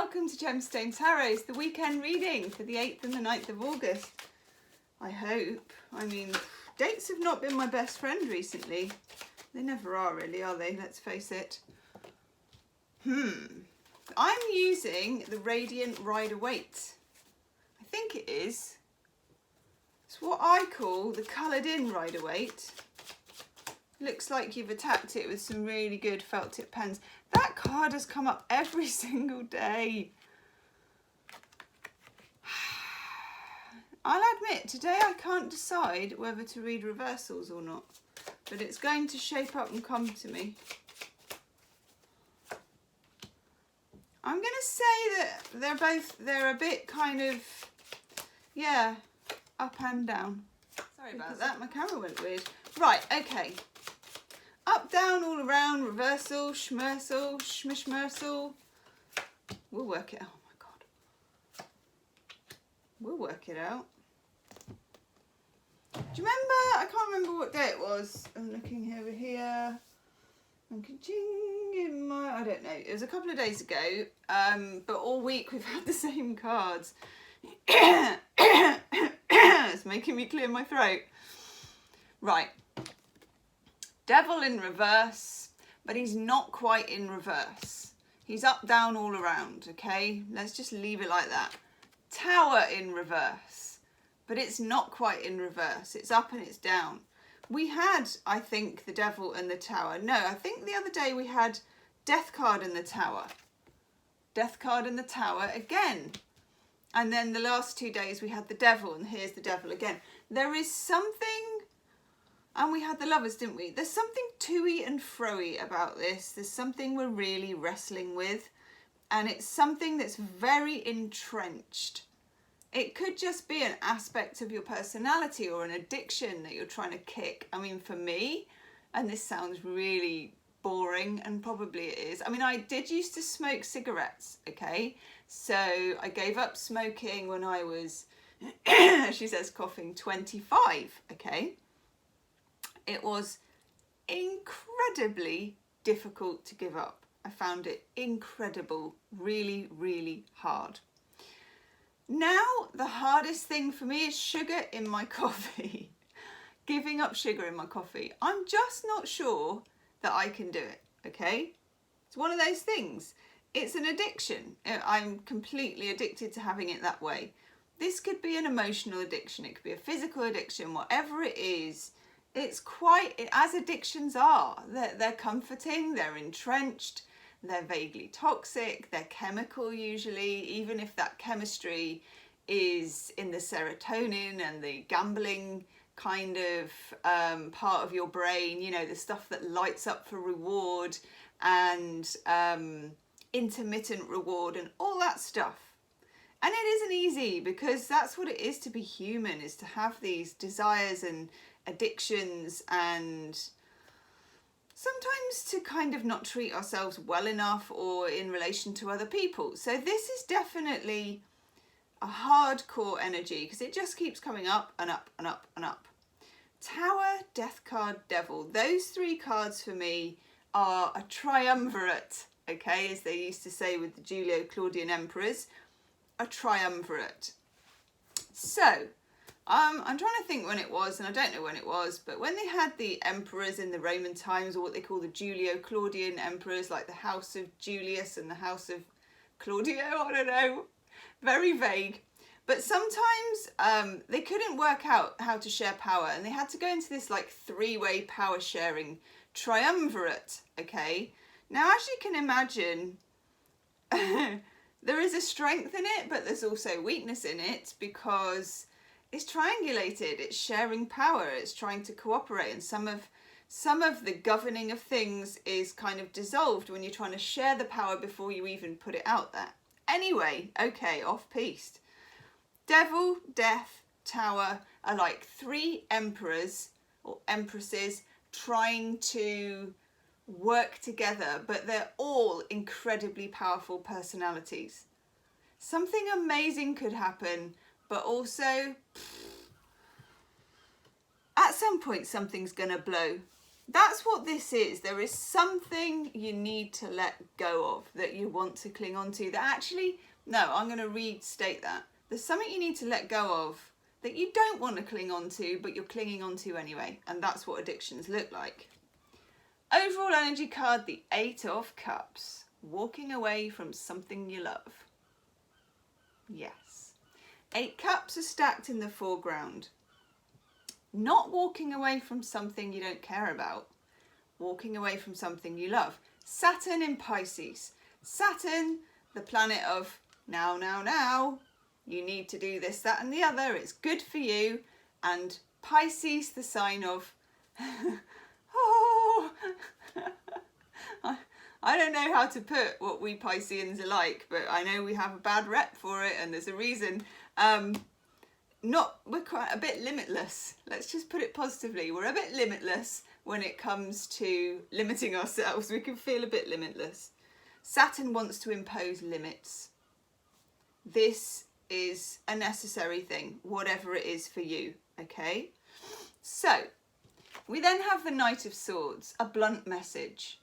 welcome to Gemstone Tarot, the weekend reading for the 8th and the 9th of August. I hope. I mean, dates have not been my best friend recently. They never are really, are they? Let's face it. I'm using the Radiant Rider-Waite. I think it is. It's what I call the coloured-in Rider-Waite. Looks like you've attacked it with some really good felt tip pens. That card has come up every single day. I'll admit, today I can't decide whether to read reversals or not, but it's going to shape up and come to me. I'm going to say that they're a bit kind of, yeah, up and down. Sorry about that, my camera went weird. Right, okay. Up, down, all around, reversal, schmersal, schmishmersal. We'll work it out. Oh my God. We'll work it out. Do you remember? I can't remember what day it was. I'm looking over here. I'm in my, I don't know. It was a couple of days ago. But all week we've had the same cards. It's making me clear my throat. Right. Devil in reverse, but he's not quite in reverse. He's up, down, all around, okay? Let's just leave it like that. Tower in reverse, but it's not quite in reverse. It's up and it's down. We had, I think, the Devil and the Tower. No, I think the other day we had Death card in the Tower. Death card in the Tower again. And then the last 2 days we had the Devil, and here's the Devil again. There is something... And we had the Lovers, didn't we? There's something to-y and fro-y about this. There's something we're really wrestling with. And it's something that's very entrenched. It could just be an aspect of your personality or an addiction that you're trying to kick. I mean, for me, and this sounds really boring, and probably it is. I mean, I did used to smoke cigarettes, okay? So I gave up smoking when I was, she says, coughing, 25, okay? It was incredibly difficult to give up. I found it incredible, really, really hard. Now, the hardest thing for me is sugar in my coffee. Giving up sugar in my coffee. I'm just not sure that I can do it, okay? It's one of those things. It's an addiction. I'm completely addicted to having it that way. This could be an emotional addiction. It could be a physical addiction, whatever it is. It's quite, as addictions are, they're comforting, they're entrenched, they're vaguely toxic, they're chemical usually, even if that chemistry is in the serotonin and the gambling kind of part of your brain, you know, the stuff that lights up for reward and intermittent reward and all that stuff. And it isn't easy, because that's what it is to be human, is to have these desires and addictions, and sometimes to kind of not treat ourselves well enough or in relation to other people. So this is definitely a hardcore energy, because it just keeps coming up and up and up and up. Tower, Death card, Devil. Those three cards for me are a triumvirate, okay, as they used to say with the Julio-Claudian emperors, a triumvirate. So I'm trying to think when it was, and I don't know when it was, but when they had the emperors in the Roman times, or what they call the Julio-Claudian emperors, like the House of Julius and the House of Claudio, I don't know, very vague. But sometimes they couldn't work out how to share power, and they had to go into this like three-way power sharing triumvirate, okay? Now, as you can imagine, there is a strength in it, but there's also weakness in it, because it's triangulated, it's sharing power, it's trying to cooperate, and some of the governing of things is kind of dissolved when you're trying to share the power before you even put it out there. Anyway, okay, off-piste. Devil, Death, Tower are like three emperors or empresses trying to work together, but they're all incredibly powerful personalities. Something amazing could happen, but also at some point something's gonna blow. That's what this is. There is something you need to let go of that you want to cling on to that actually, no, I'm going to restate that. There's something you need to let go of that you don't want to cling on to, but you're clinging on to anyway. And that's what addictions look like. Overall energy card, the 8 of Cups. Walking away from something you love. Yes. 8 cups are stacked in the foreground. Not walking away from something you don't care about. Walking away from something you love. Saturn in Pisces. Saturn, the planet of now, now, now. You need to do this, that and the other. It's good for you. And Pisces, the sign of... oh... I don't know how to put what we Pisceans are like, but I know we have a bad rep for it and there's a reason. We're quite a bit limitless. Let's just put it positively. We're a bit limitless when it comes to limiting ourselves. We can feel a bit limitless. Saturn wants to impose limits. This is a necessary thing, whatever it is for you, okay? So, we then have the Knight of Swords, a blunt message.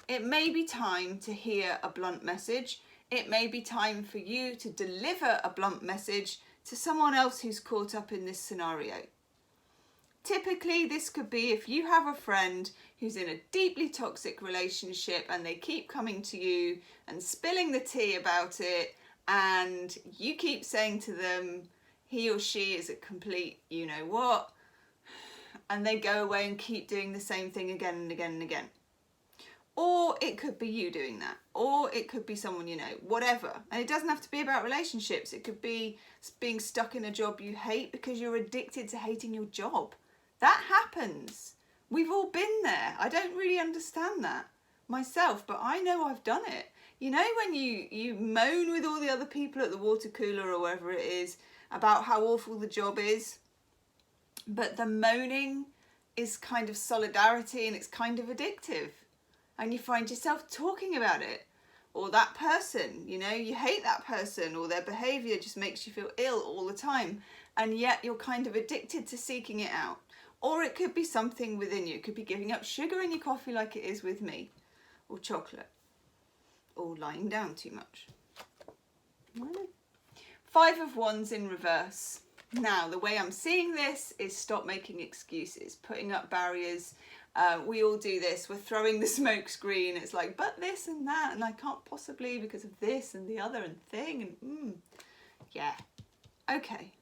It may be time to hear a blunt message. It may be time for you to deliver a blunt message to someone else who's caught up in this scenario. Typically, this could be if you have a friend who's in a deeply toxic relationship and they keep coming to you and spilling the tea about it, and you keep saying to them, he or she is a complete you know what, and they go away and keep doing the same thing again and again and again. Or it could be you doing that. Or it could be someone you know, whatever. And it doesn't have to be about relationships. It could be being stuck in a job you hate because you're addicted to hating your job. That happens. We've all been there. I don't really understand that myself, but I know I've done it. You know when you moan with all the other people at the water cooler or wherever it is about how awful the job is, but the moaning is kind of solidarity and it's kind of addictive. And you find yourself talking about it. Or that person, you know, you hate that person or their behaviour just makes you feel ill all the time. And yet you're kind of addicted to seeking it out. Or it could be something within you. It could be giving up sugar in your coffee like it is with me. Or chocolate. Or lying down too much. 5 of Wands in reverse. Now, the way I'm seeing this is stop making excuses, putting up barriers. We all do this. We're throwing the smoke screen. It's like, but this and that, and I can't possibly because of this and the other and thing. And yeah. Okay.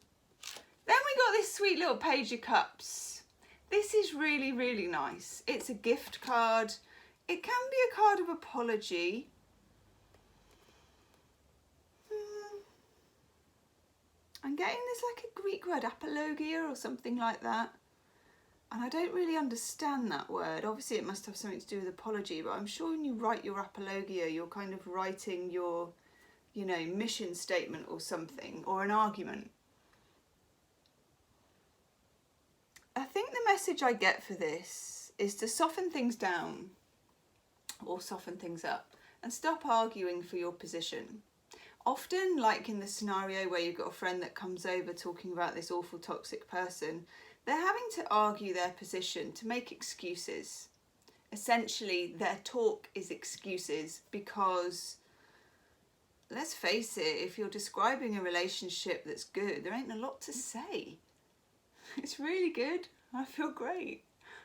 Then we got this sweet little Page of Cups. This is really, really nice. It's a gift card. It can be a card of apology. I'm getting this like a Greek word, apologia or something like that. And I don't really understand that word. Obviously it must have something to do with apology, but I'm sure when you write your apologia, you're kind of writing your, you know, mission statement or something, or an argument. I think the message I get for this is to soften things down or soften things up and stop arguing for your position. Often, like in the scenario where you've got a friend that comes over talking about this awful toxic person, they're having to argue their position to make excuses. Essentially, their talk is excuses because, let's face it, if you're describing a relationship that's good, there ain't a lot to say. It's really good. I feel great.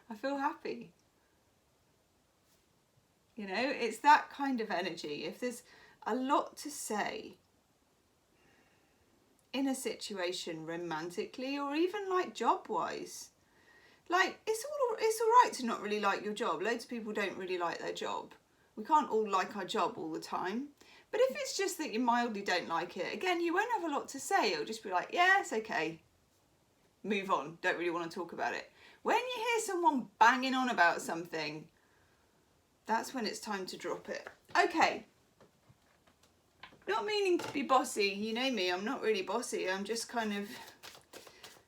I feel happy. You know, it's that kind of energy. If there's a lot to say in a situation romantically or even like job-wise, like it's all right to not really like your job. Loads of people don't really like their job. We can't all like our job all the time. But if it's just that you mildly don't like it, again, you won't have a lot to say. It'll just be like, yeah, it's okay. Move on. Don't really want to talk about it. When you hear someone banging on about something, that's when it's time to drop it. Okay. Not meaning to be bossy, you know me, I'm not really bossy, I'm just kind of,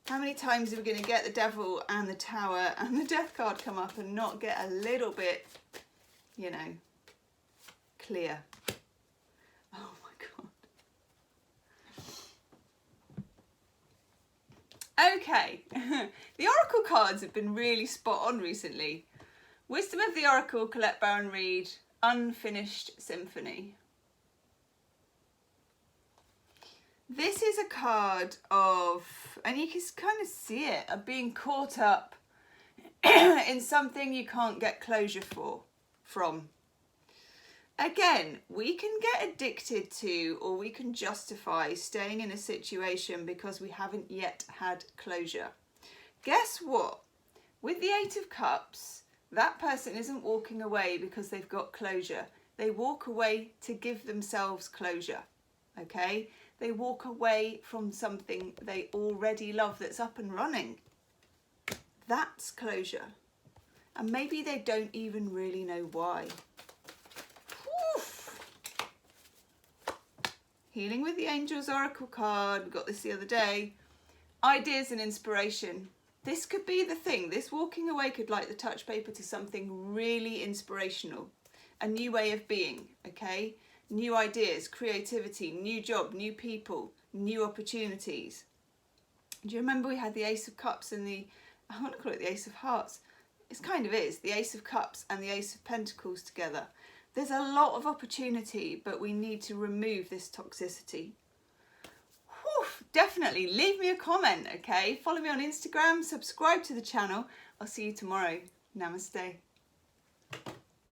how many times are we going to get the Devil and the Tower and the Death card come up and not get a little bit, you know, clear? Oh my God. Okay, the Oracle cards have been really spot on recently. Wisdom of the Oracle, Colette Baron Reid, Unfinished Symphony. This is a card of, and you can kind of see it, of being caught up in something you can't get closure from. Again, we can get addicted to, or we can justify staying in a situation because we haven't yet had closure. Guess what? With the Eight of Cups, that person isn't walking away because they've got closure. They walk away to give themselves closure, okay? They walk away from something they already love that's up and running. That's closure. And maybe they don't even really know why. Oof. Healing with the Angels Oracle card. We got this the other day. Ideas and inspiration. This could be the thing. This walking away could like the touch paper to something really inspirational. A new way of being, okay? New ideas, creativity, new job, new people, new opportunities. Do you remember we had the Ace of Cups and I want to call it the Ace of Hearts. It kind of is, the Ace of Cups and the Ace of Pentacles together. There's a lot of opportunity, but we need to remove this toxicity. Whew, definitely leave me a comment, okay? Follow me on Instagram, subscribe to the channel. I'll see you tomorrow. Namaste.